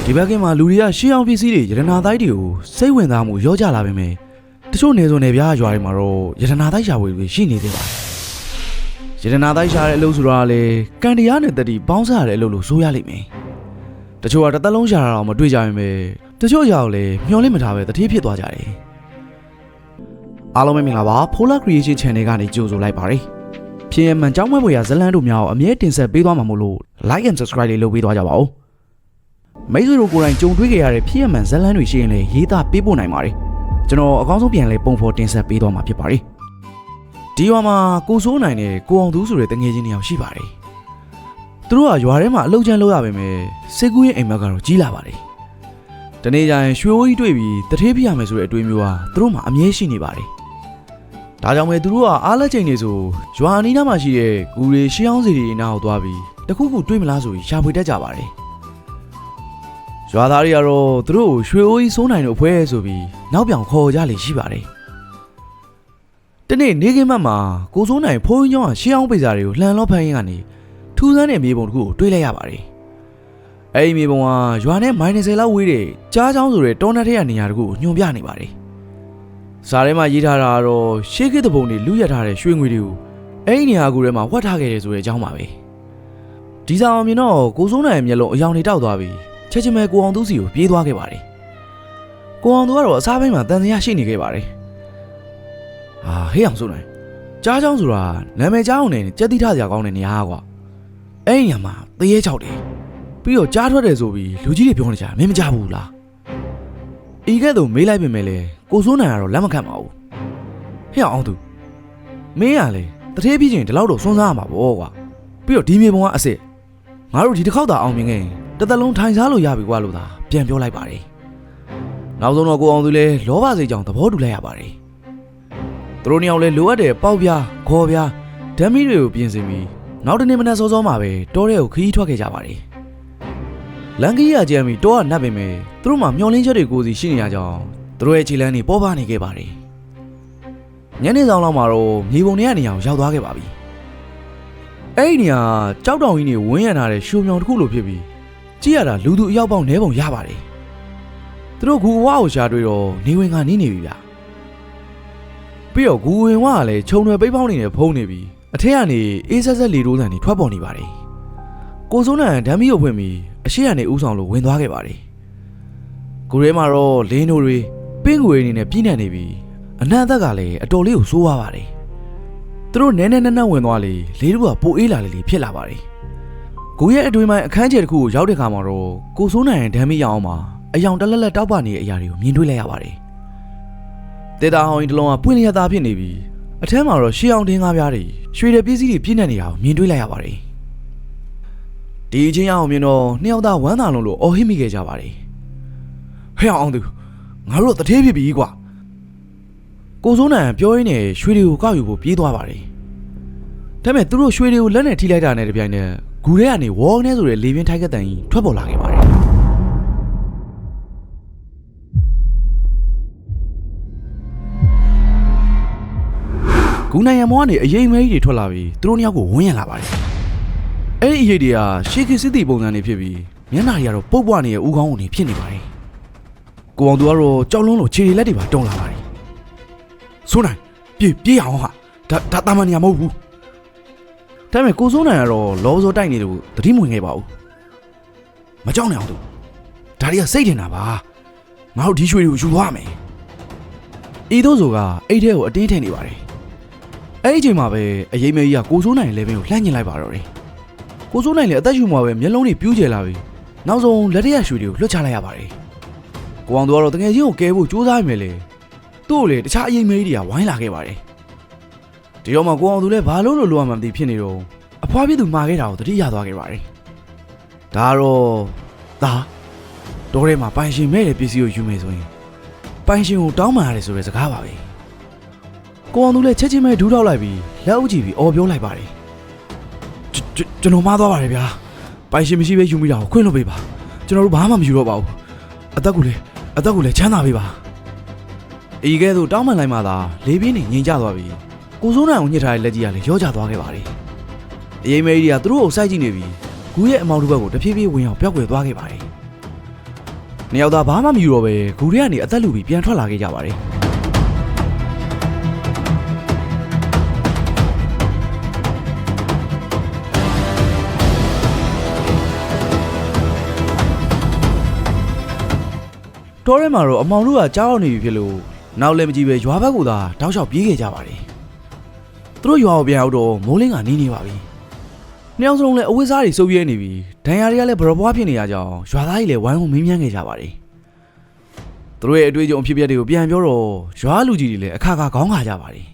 ဒီဘက်ကမှာလူတွေကရှေးအောင်ပစ္စည်းတွေရတနာတိုင်းတွေကိုစိတ်ဝင်စားမှုရောကြလာပေမဲ့တချို့နေစုံနေပြားရွာတွေမှာတော့ရတနာတိုင်းရှာဝေတွေရှိနေသေးပါတယ်ရတနာတိုင်းရှာတဲ့အလုပ်ဆိုတာလေကန်တရားနဲ့တတိပေါင်းစားရတဲ့အလုပ်လို့ဆိုရလိမ့်မယ်တချို့ကတစ်သက်လုံးရှာတာတော့မတွေ့ကြရင်ပဲတချို့ကြောက်လေမျောလင့်မထားပဲတတိဖြစ်သွားကြတယ်အားလုံးပဲမင်္ဂလာပါ Polar Creation Channel ကနေကြိုဆိုလိုက်ပါတယ်ဖြစ်ရမှန်ကြောင်းမွဲဖွယ်ရဇလန်းတို့များကိုအမြဲတင်ဆက်ပေးသွားမှာမို့လို့ Like and Subscribe လေးလုပ်ပေးသွားကြပါဦးမိတ်ဆွေတို့ကိုယ်တိုင်ကြုံတွေ့ခဲ့ရတဲ့ဖြစ်ရမှန်ဇလန်းတွေရှိရင်လည်းရေးသားပေးပို့နိုင်ပါတယ်ကျွန်တော်အကောင်းဆုံးပြန်လဲပုံဖော်တင်ဆက်ပေးသွားမှာဖြစ်ပါတယ်ဒီရွာမှာကိုစိုးနိုင်နဲ့ကိုအောင်သူဆိုတဲ့တငယ်ချင်းတွေရောက်ရှိပါတယ်သူတို့ကရွာထဲမှာအလုပ်ချမ်းလုပ်ရပေမဲ့စိတ်ကူးရဲ့အိမ်မက်ကတော့ကြီးလာပါတယ်တနေ့ကျရင်ရွှေဝိုးကြီးတွေ့ပြီးတထေးပြရမယ်ဆိုတဲ့အတွေးမျိုးဟာသူတို့မှာအမြဲရှိနေပါတယ်ဒါကြောင့်ပဲသူတို့ကအားလက်ချိန်နေဆိုရွာအနီးနားမှာရှိတဲ့ဂူတွေရှေးအောင်စီတွေနားကိုသွားပြီးတခုခုတွေးမလားဆိုပြီးရှာဖွေတတ်ကြပါတယ်ရွာသားတွေကတော့သူတို့ကိုရွှေအိုးကြီးစိုးနိုင်တို့ဖွဲဆိုပြီးနောက်ပြောင်ခေါ်ကြလေရှိပါတယ်တနေ့နေကင်းမတ်မှာကိုစိုးနိုင်ဖုန်းကြီးကျောင်းကရှေးအောင်ပိစာတွေကိုလှန်လောဖမ်းရင်းကနေထူးဆန်းတဲ့မြေပုံတစ်ခုကိုတွေးလိုက်ရပါတယ်အဲဒီမြေပုံကရွာနဲ့မိုင်20လောက်ဝေးတဲ့ကြားချောင်းဆိုတဲ့တောနက်ထဲကနေရာတစ်ခုကိုညွှန်ပြနေပါတယ်စာထဲမှာရေးထားတာကတော့ရှေးခေတ်တပုံတွေလူရထားတဲ့ရွှေငွေတွေကိုအဲဒီနေရာကူထဲမှာဝှက်ထားခဲ့တယ်ဆိုတဲ့အကြောင်းပါပဲဒီစာအောင်မြင်တော့ကိုစိုးနိုင်ရဲ့မျက်လုံးအယောင်တွေတောက်သွားပြီးချက်ချင်းပဲကိုအောင်သူစီကိုပြေးသွားခဲ့ပါတယ်ကိုအောင်သူကတော့အစားပိုင်းမှာတန်တရားရှိနေခဲ့ပါတယ်ဟေးအောင်စိုးနိုင်ကြားချောင်းဆိုတာနာမည်ကြားအောင်နဲ့ကြက်တိထစရာကောင်းတဲ့နေရာကွာအဲ့ဒီနေရာမှာတရေချောက်တယ်ပြီးတော့ကြားထွက်တယ်ဆိုပြီးလူကြီးတွေပြောနေကြမင်းမကြားဘူးလားဤကဲ့သို့မေးလိုက်ပြင်မဲ့လေကိုစိုးနိုင်ကတော့လက်မခံပါဘူးဟေးအောင်သူမင်းကလေတထေးပြချင်းဒီလောက်တော့စွန့်စားရမှာပေါ့ကွာပြီးတော့ဒီမြေပုံကအစ်စ်ငါတို့ဒီတစ်ခေါက်သာအောင်မြင်ခဲ့ရင်တစ်သက်လုံးထိုင်စားလို့ရပြီကွာလို့သာပြန်ပြောလိုက်ပါတယ်နောက်ဆုံးတော့ကိုအောင်သူလည်းလောဘစိတ်ကြောင့်သဘောတူလိုက်ရပါတယ်သူတို့နှစ်ယောက်လည်းလိုအပ်တဲ့ပေါက်ပြားခေါ်ပြားဓာတ်မီတွေကိုပြင်ဆင်ပြီးနောက်တနေ့မနက်စောစောမှာပဲတောထဲကိုခရီးထွက်ခဲ့ကြပါတယ်လန်ကီရကျမ်းပြီးတောကနတ်ပင်ပဲသူတို့မှမျောလင်းချက်တွေကိုစီရှိနေရကြောင်းသူတို့ရဲ့ခြေလမ်းတွေပေါ်ပါနေခဲ့ပါတယ်ညနေဆောင်လောက်မှာတော့မြေပုံတွေကနေရာကိုရောက်သွားခဲ့ပါပြီအဲ့ဒီနေရာကြောက်တောင်ကြီးနေဝင်းရထားတဲ့ရှုံမြောင်တစ်ခုလိုဖြစ်ပြီးကြည့်ရတာလူသူအယောက်ပေါင်းနဲပုံရပါတယ်သူတို့ဂူဝါကိုရှာတွေ့တော့နေဝင်ကနေပြီဗျပြီးတော့ဂူဝင်ဝါကလည်းခြုံရွယ်ပိတ်ပေါင်းနေနဲ့ဖုံးနေပြီးအထက်ကနေအေးဆက်ဆက်လေတိုးဆန်တွေထွက်ပေါ်နေပါတယ်ကိုစိုးနိုင်ဓာတ်မီကိုဖွင့်ပြီးအရှိကနေဥဆောင်လို့ဝင်သွားခဲ့ပါတယ်ဂူထဲမှာတော့လင်းတို့တွေပင်းငွေအနေနဲ့ပြင်းနေပြီးအနံ့အသက်ကလည်းအတော်လေးကိုဆိုးသွားပါတယ်သူတို့နဲနဲဝင်သွားလေလေးတို့ကပိုအေးလာလေဖြစ်လာပါတယ်ဂူရဲ့အတွင်းပိုင်းအခန်းကျယ်တစ်ခုကိုရောက်တဲ့ခါမှာတော့ကိုစိုးနိုင်ဓာတ်မီရအောင်မှာအယောင်တလက်လက်တောက်ပနေတဲ့အရာတွေကိုမြင်တွေ့လိုက်ရပါတယ်တေတာဟောင်းကြီးတစ်လုံးကပွင့်လျက်သားဖြစ်နေပြီးအထက်မှာတော့ရှေးအောင်တင်းကားပြားတွေရွှေတဲ့ပစ္စည်းတွေပြည့်နေနေတာကိုမြင်တွေ့လိုက်ရပါတယ်ဒီအချင်းအောင်မြင်တော့နှစ်ယောက်သားဝမ်းသာလုံးလို့အော်ဟစ်မိခဲ့ကြပါတယ်ဟဲ့အောင်သူငါတို့တထေးဖြစ်ပြီကွာကိုစိုးနိုင်ပြောရင်းနဲ့ရွှေတွေကိုကောက်ယူဖို့ပြေးသွားပါတယ်ဒါပေမဲ့သူတို့ရွှေတွေကိုလက်နဲ့ထိလိုက်တာနဲ့တပြိုင်နက်ဂူထဲကနေဝေါ်နဲ့ဆိုတဲ့လေပြင်းထိုက်ကတန်ကြီးထွက်ပေါ်လာခဲ့ပါတယ်ဂူနိုင်ရမောကနေအရေးမဲကြီးတွေထွက်လာပြီးသူတို့နှစ်ယောက်ကိုဝန်းရံလာပါတယ်အဲ့ဒီအရေးတွေကရှေးခေတ်စစ်တီပုံစံတွေဖြစ်ပြီးမျက်နှာတွေကတော့ပုတ်ပွားနေတဲ့ဦးခေါင်းတွေဖြစ်နေပါတယ်ကိုအောင်သူကတော့ကြောက်လုံးလိုခြေတွေလက်တွေပါတုံလာပါတယ်စိုးနိုင်ပြေးအောင်ဟာဒါတာမန်နေရာမဟုတ်ဘူးဒါပေမဲ့ကိုစိုးနိုင်ကတော့လောစောတိုက်နေလို့သတိမဝင်ခဲ့ပါဘူးမကြောက်နဲ့အောင်သူဒါတွေကစိတ်ထင်တာပါငါတို့ဒီရွှေတွေကိုယူသွားမယ်ဤသို့ဆိုကအိတ်ထဲကိုအတင်းထည့်နေပါတယ်အဲ့ဒီအချိန်မှာပဲအရေးမေးကြီးကကိုစိုးနိုင်လည်းပင်ကိုလှမ်းညင်လိုက်ပါတော့တယ်ကိုစိုးနိုင်လည်းအသက်ရှူမှာပဲမျက်လုံးတွေပြူးကျလာပြီးနောက်ဆုံးလက်ထက်ရွှေတွေကိုလွှတ်ချလိုက်ရပါတယ်ကိုအောင်သူကတော့တကယ်ချင်းကိုကဲဖို့ကြိုးစားရမယ်လေသူ့ကိုလေတခြားအရေးမေးကြီးတွေကဝိုင်းလာခဲ့ပါတယ်ဒီတော့မှကိုအောင်သူလည်းဘာလို့လိုရမှမသိဖြစ်နေတော့အဖွားပြသူမှာခဲ့တာကိုတတိရသွားခဲ့ပါတယ်ဒါတော့တော်ထဲမှာပိုင်ရှင်မဲ့တဲ့ပစ္စည်းကိုယူမယ်ဆိုရင်ပိုင်ရှင်ကိုတောင်းပန်ရတယ်ဆိုတဲ့စကားပါပဲကိုအောင်သူလည်းချက်ချင်းပဲဒူးထောက်လိုက်ပြီးလက်အုပ်ကြည့်ပြီးအော်ပြောလိုက်ပါတယ်ကျွန်တော်မှားသွားပါတယ်ဗျာပိုင်ရှင်မရှိပဲယူမိတာကိုခွင့်လွှတ်ပေးပါကျွန်တော်တို့ဘာမှမယူတော့ပါဘူးအသက်ကိုလည်းချမ်းသာပေးပါဤကဲ့သို့တောင်းပန်လိုက်မှသာလေပြင်းနေငြိမ်ကျသွားပြီးကိုစိုးနိုင်ကိုညှစ်ထားတဲ့လက်ကြီးကလည်းရောကျသွားခဲ့ပါတယ်အရေးမေးကြီးကသူတို့ကိုစိုက်ကြည့်နေပြီးဂူရဲ့အမောင်တစ်ဘက်ကိုတဖြည်းဖြည်းဝင်အောင်ပျောက်ကွယ်သွားခဲ့ပါတယ် နှစ်ယောက်သားဘာမှမယူတော့ပဲဂူထဲကနေအသက်လူပြီးပြန်ထွက်လာခဲ့ကြပါတယ်တော်ရဲမှာတော့အမောင်တို့ကကြားအောင်နေပြီဖြစ်လို့နောက်လည်းမကြည့်ပဲရွာဘက်ကသာတောက်လျှောက်ပြေးခဲ့ကြပါတယ်သူတို့ရွာကိုပြန်ရောက်တော့မိုးလင်းကနီးနေပါပြီနှစ်ယောက်စလုံးလည်းအဝတ်စားတွေစုပ်ရဲနေပြီဒဏ်ရာတွေကလည်းဘရောပွားဖြစ်နေရကြအောင်ရွာသားကြီးလည်းဝိုင်းဝန်းမင်းမြန်းခဲ့ကြပါတယ်သူတို့ရဲ့အတွေ့အကြုံအဖြစ်အပျက်တွေကိုပြန်ပြောတော့ရွာလူကြီးတွေလည်းအခါခါခေါင်းခါကြပါတယ်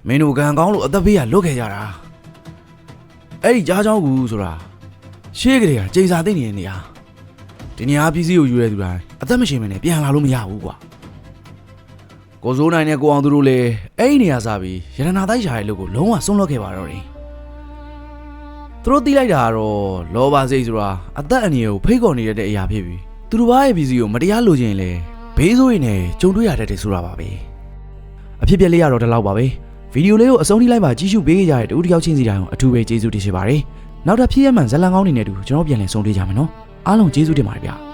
မင်းတို့ကံကောင်းလို့အသက်ဘေးကလွတ်ခဲ့ကြတာအဲ့ဒီကြားချောင်းကူဆိုတာရှေးကလေးကကျိန်စာသိနေတဲ့နေရာဒီနေရာပစ္စည်းကိုယူရတဲ့သူတိုင်းအသက်မရှင်မနဲ့ပြန်လာလို့မရဘူးကွာကိုစိုးနိုင်နဲ့ကိုအောင်သူတို့လည်းအဲ့ဒီနေရာစားပြီးရတနာတိုက်ရှာရဲ့လို့ကိုလုံးဝဆုံးလွတ်ခဲ့ပါတော့တယ်သူတို့တီးလိုက်တာကတော့လောဘစိတ်ဆိုတာအသက်အန္တရာယ်ကိုဖိတ်ခေါ်နေတဲ့အရာဖြစ်ပြီးသူတို့ဘာရဲ့ပစ္စည်းကိုမတရားလိုချင်လဲဘေးဆိုးရင်လည်းကြုံတွေ့ရတတ်တယ်ဆိုတာပါပဲအဖြစ်ပြက်လေးရတော့ဒီလောက်ပါပဲဗီဒီယိုလေးကိုအဆုံးထိလိုက်ပါကြည့်ရှုပေးကြရတဲ့တူတယောက်ချင်းစီတိုင်းကိုအထူးပဲကျေးဇူးတင်ရှိပါတယ်နောက်ထပ်ဖြစ်ရမှန်ဇလံကောင်းနေနဲ့တူကျွန်တော်ပြန်လည်ဆုံတွေ့ကြမယ်နော်အားလုံးကျေးဇူးတင်ပါတယ်ဗျာ